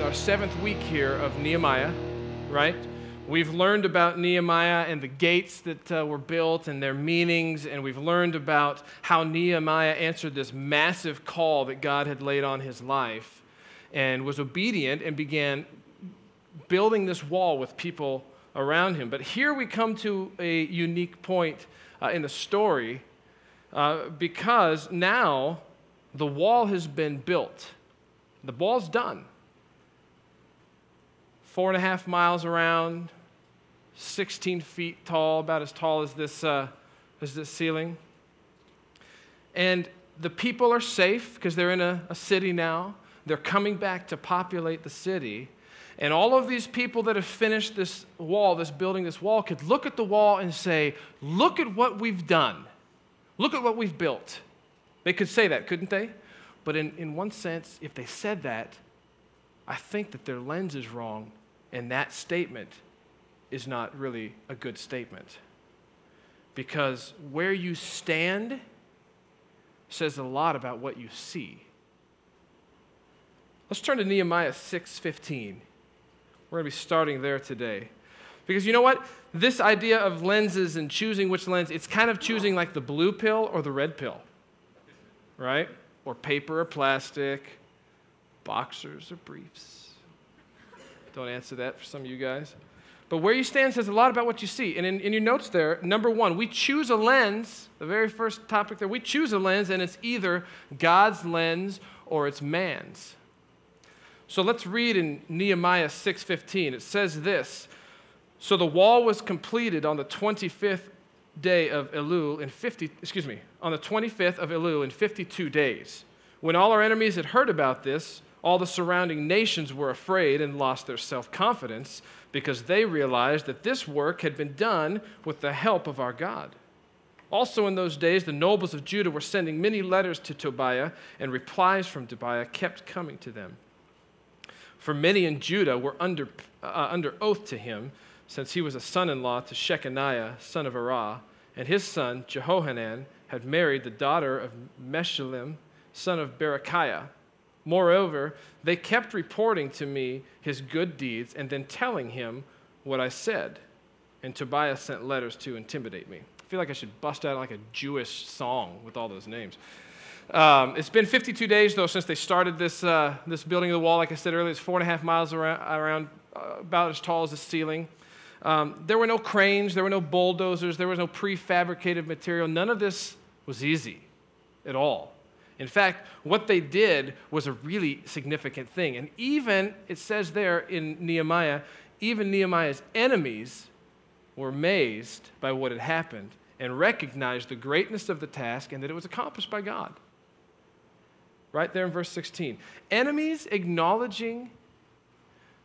our 7th week here of Nehemiah, right? We've learned about Nehemiah and the gates that were built and their meanings, and we've learned about how Nehemiah answered this massive call that God had laid on his life and was obedient and began building this wall with people around him. But here we come to a unique point in the story because now the wall has been built. The wall's done. 4.5 miles around, 16 feet tall, about as tall as this ceiling. And the people are safe because they're in a city now. They're coming back to populate the city. And all of these people that have finished this wall, building this wall, could look at the wall and say, look at what we've done. Look at what we've built. They could say that, couldn't they? But in one sense, if they said that, I think that their lens is wrong, and that statement is not really a good statement. Because where you stand says a lot about what you see. Let's turn to Nehemiah 6:15. We're going to be starting there today. Because you know what? This idea of lenses and choosing which lens, it's kind of choosing like the blue pill or the red pill, right? Or paper or plastic, boxers or briefs. Don't answer that for some of you guys. But where you stand says a lot about what you see. And in your notes there, number 1, we choose a lens, the very first topic there, we choose a lens, and it's either God's lens or it's man's. So let's read in Nehemiah 6:15. It says this: so the wall was completed on the 25th day of Elul on the 25th of Elul in 52 days. When all our enemies had heard about this, all the surrounding nations were afraid and lost their self-confidence because they realized that this work had been done with the help of our God. Also in those days, the nobles of Judah were sending many letters to Tobiah, and replies from Tobiah kept coming to them. For many in Judah were under oath to him, since he was a son-in-law to Shechaniah, son of Arah, and his son, Jehohanan, had married the daughter of Meshullam, son of Berechiah. Moreover, they kept reporting to me his good deeds and then telling him what I said. And Tobiah sent letters to intimidate me. I feel like I should bust out like a Jewish song with all those names. It's been 52 days, though, since they started this building of the wall. Like I said earlier, it's 4.5 miles around about as tall as the ceiling. There were no cranes, there were no bulldozers, there was no prefabricated material. None of this was easy at all. In fact, what they did was a really significant thing. And even, it says there in Nehemiah, even Nehemiah's enemies were amazed by what had happened and recognized the greatness of the task and that it was accomplished by God. Right there in verse 16. Enemies acknowledging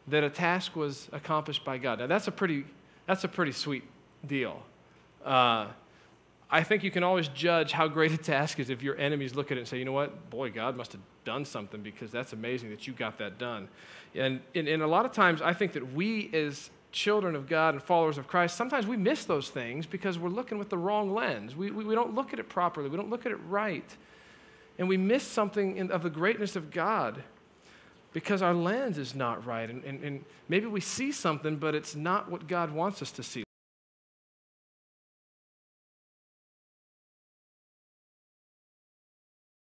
that a task was accomplished by God. Now that's a pretty sweet deal. I think you can always judge how great a task is if your enemies look at it and say, you know what, boy, God must have done something because that's amazing that you got that done. And a lot of times I think that we as children of God and followers of Christ, sometimes we miss those things because we're looking with the wrong lens. We don't look at it properly. We don't look at it right. And we miss something of the greatness of God because our lens is not right. And maybe we see something, but it's not what God wants us to see.